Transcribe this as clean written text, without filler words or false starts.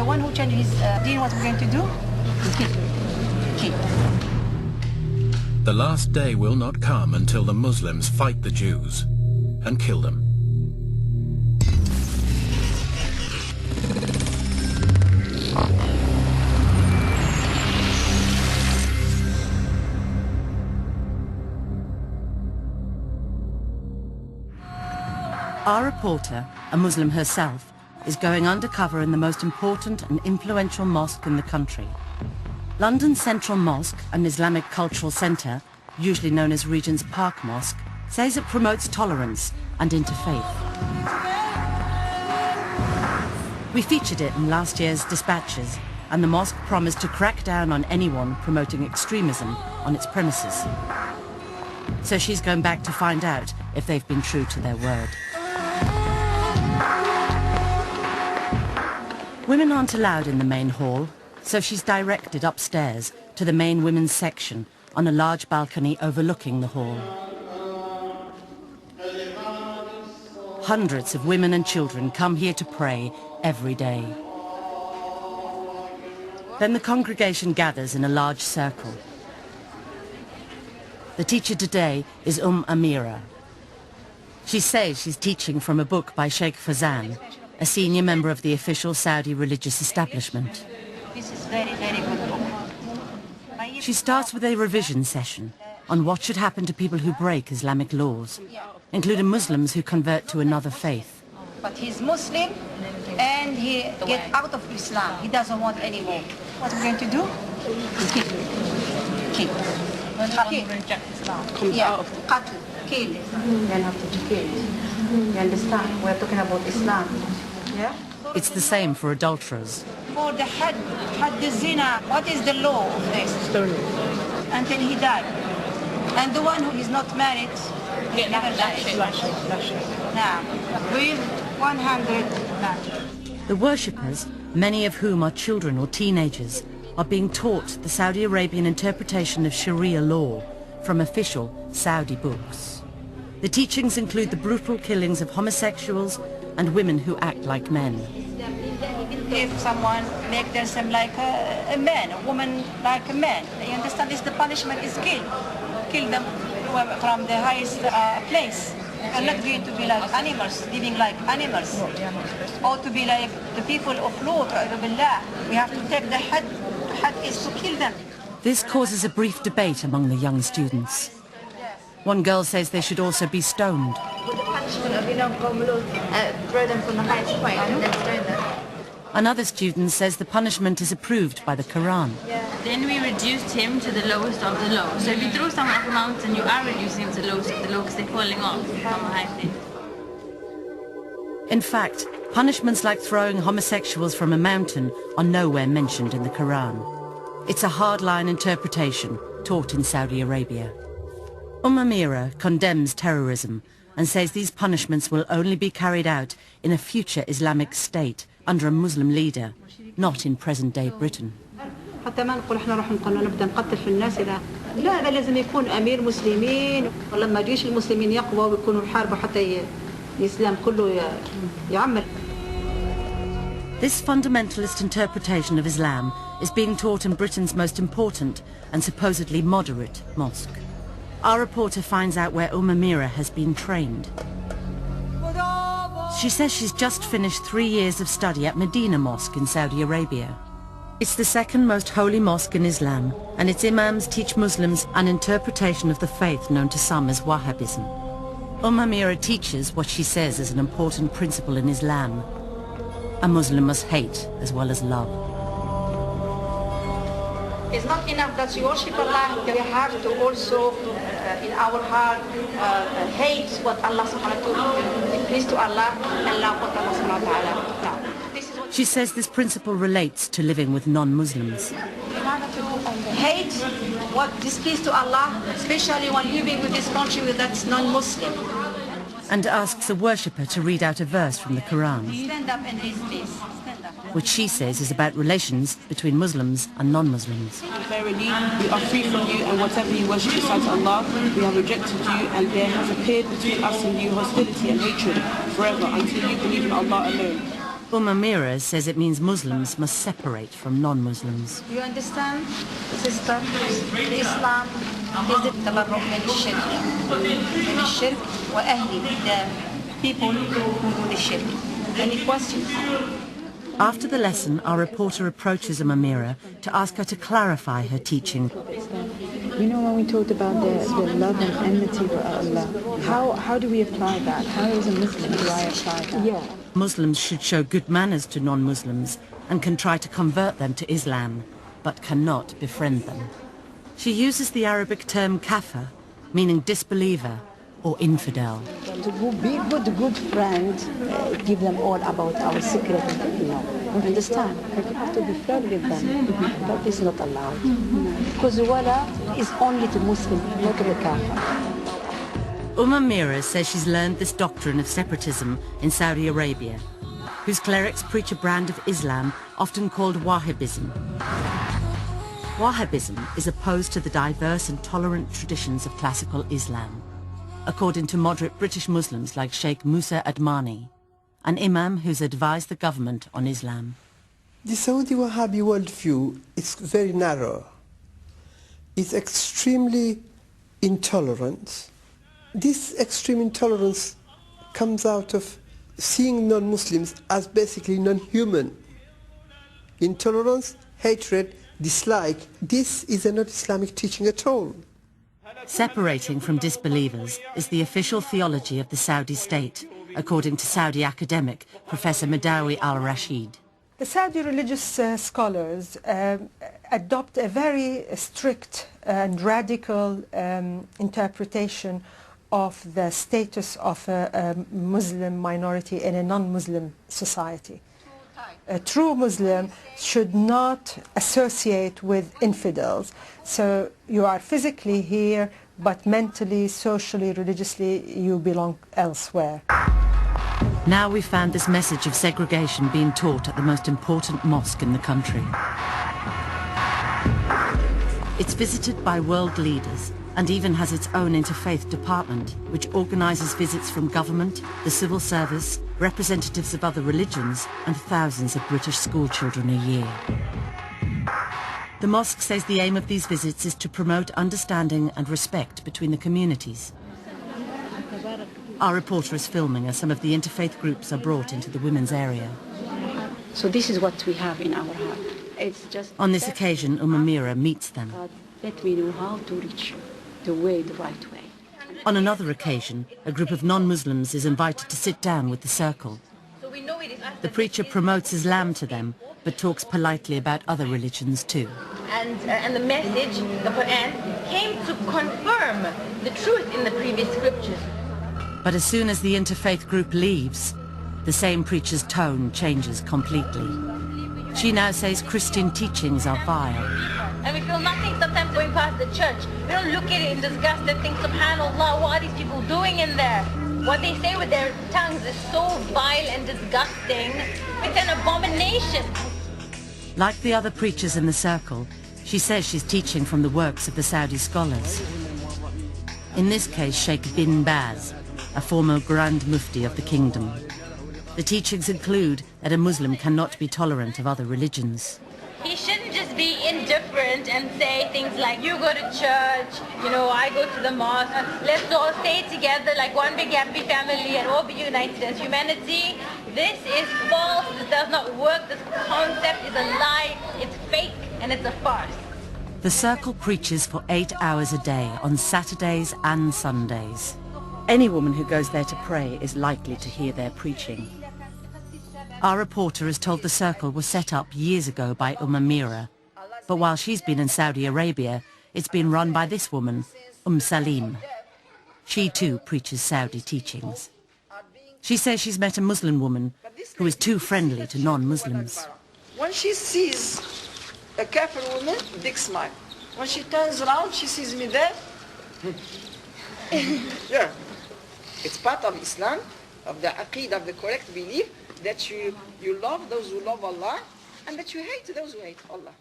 The one who changed his deen, what we're going to do? Kill. The last day will not come until the Muslims fight the Jews and kill them. Our reporter, a Muslim herself, is going undercover in the most important and influential mosque in the country. London's Central Mosque, an Islamic cultural centre, usually known as Regent's Park Mosque, says it promotes tolerance and interfaith. We featured it in last year's dispatches, and the mosque promised to crack down on anyone promoting extremism on its premises. So she's going back to find out if they've been true to their word. Women aren't allowed in the main hall, so she's directed upstairs to the main women's section on a large balcony overlooking the hall. Hundreds of women and children come here to pray every day. Then the congregation gathers in a large circle. The teacher today is Amira. She says she's teaching from a book by Sheikh Fazan, a senior member of the official Saudi religious establishment. This is very, very good book. She starts with a revision session on what should happen to people who break Islamic laws, including Muslims who convert to another faith. But he's Muslim and he get out of Islam. He doesn't want any more. What we're going to do? Kill. Comes out of the qatl, kill. You have to kill. You understand? We're talking about Islam. Yeah? It's the same for adulterers. For the had the zina, what is the law of this? story. Until he died. And the one who is not married, never dies. Now, with 100 match. The worshippers, many of whom are children or teenagers, are being taught the Saudi Arabian interpretation of Sharia law from official Saudi books. The teachings include the brutal killings of homosexuals and women who act like men. If someone make themselves like a man, a woman like a man, you understand this, the punishment is kill. Kill them from the highest place. We're not going to be like animals, living like animals. Or to be like the people of Lut, we have to take the had is to kill them. This causes a brief debate among the young students. One girl says they should also be stoned. With the punishment of, throw them from the highest point and then stone them. Another student says the punishment is approved by the Quran. Then we reduced him to the lowest of the low. So if you throw someone off a mountain, you are reducing him to the lowest of the low because they're falling off from a high place. In fact, punishments like throwing homosexuals from a mountain are nowhere mentioned in the Quran. It's a hardline interpretation taught in Saudi Arabia. Amira condemns terrorism and says these punishments will only be carried out in a future Islamic state under a Muslim leader, not in present-day Britain. حتى ما نقول احنا نروح نبدا نقتل في الناس لا هذا لازم يكون امير مسلمين ولما جيش المسلمين يقوى ويكونوا يحاربوا حتى الاسلام كله يعمل. This fundamentalist interpretation of Islam is being taught in Britain's most important and supposedly moderate mosque. Our reporter finds out where Amira has been trained. She says she's just finished 3 years of study at Medina Mosque in Saudi Arabia. It's the second most holy mosque in Islam, and its imams teach Muslims an interpretation of the faith known to some as Wahabism. Amira teaches what she says is an important principle in Islam. A Muslim must hate as well as love. It's not enough that you worship Allah, we have to also, in our heart, hate what Allah subhanahu wa ta'ala, please to Allah, and love what Allah subhanahu wa ta'ala. She says this principle relates to living with non-Muslims. Hate what displeases to Allah, especially when living with this country that's non-Muslim. And asks a worshipper to read out a verse from the Quran, Stand up and raise please. which she says is about relations between Muslims and non-Muslims. Verily, we are free from you, and whatever you worship besides Allah, we have rejected you, and there has appeared between us and you hostility and hatred forever until you believe in Allah alone. Mira says it means Muslims must separate from non-Muslims. You understand, sister? Islam is the tabarruq min al-shirk wa ahli, the people who do the shirk. Any questions? After the lesson, our reporter approaches Mira to ask her to clarify her teaching. You know, when we talked about the love and enmity for Allah, how do we apply that? How as a Muslim do I apply that? Yeah. Muslims should show good manners to non-Muslims and can try to convert them to Islam, but cannot befriend them. She uses the Arabic term kafir, meaning disbeliever or infidel. To be good friend, give them all about our secret, understand? You have to be friend with them, but it's not allowed. Because wala is only to Muslim, not to the kafir. Mira says she's learned this doctrine of separatism in Saudi Arabia, whose clerics preach a brand of Islam often called Wahabism. Wahabism is opposed to the diverse and tolerant traditions of classical Islam, according to moderate British Muslims like Sheikh Musa Admani, an imam who's advised the government on Islam. The Saudi Wahhabi worldview is very narrow. It's extremely intolerant. This extreme intolerance comes out of seeing non-Muslims as basically non-human. Intolerance, hatred, dislike, this is not Islamic teaching at all. Separating from disbelievers is the official theology of the Saudi state, according to Saudi academic Professor Madawi al-Rashid. The Saudi religious scholars adopt a very strict and radical interpretation of the status of a Muslim minority in a non-Muslim society. A true Muslim should not associate with infidels. So you are physically here, but mentally, socially, religiously, you belong elsewhere. Now we found this message of segregation being taught at the most important mosque in the country. It's visited by world leaders and even has its own interfaith department, which organises visits from government, the civil service, representatives of other religions, and thousands of British school children a year. The mosque says the aim of these visits is to promote understanding and respect between the communities. Our reporter is filming as some of the interfaith groups are brought into the women's area. So this is what we have in our heart. It's just on this occasion, Mira meets them. Let me know how to reach the right way. On another occasion, a group of non-Muslims is invited to sit down with the circle. The preacher promotes Islam to them, but talks politely about other religions too. And the message, the Quran, came to confirm the truth in the previous scriptures. But as soon as the interfaith group leaves, the same preacher's tone changes completely. She now says Christian teachings are vile. And we feel nothing sometimes going past the church. We don't look at it in disgust and think, subhanAllah, what are these people doing in there? What they say with their tongues is so vile and disgusting. It's an abomination. Like the other preachers in the circle, she says she's teaching from the works of the Saudi scholars. In this case, Sheikh bin Baz, a former Grand Mufti of the kingdom. The teachings include that a Muslim cannot be tolerant of other religions. He shouldn't just be indifferent and say things like, you go to church, I go to the mosque, let's all stay together like one big happy family and all be united as humanity. This is false, this does not work, this concept is a lie, it's fake, and it's a farce. The circle preaches for 8 hours a day on Saturdays and Sundays. Any woman who goes there to pray is likely to hear their preaching. Our reporter is told the circle was set up years ago by Mira, but while she's been in Saudi Arabia, it's been run by this woman, Salim. She too preaches Saudi teachings. She says she's met a Muslim woman who is too friendly to non-Muslims. When she sees a Kafir woman, big smile. When she turns around, she sees me there. Yeah. It's part of Islam, of the aqeedah, of the correct belief, that you love those who love Allah and that you hate those who hate Allah.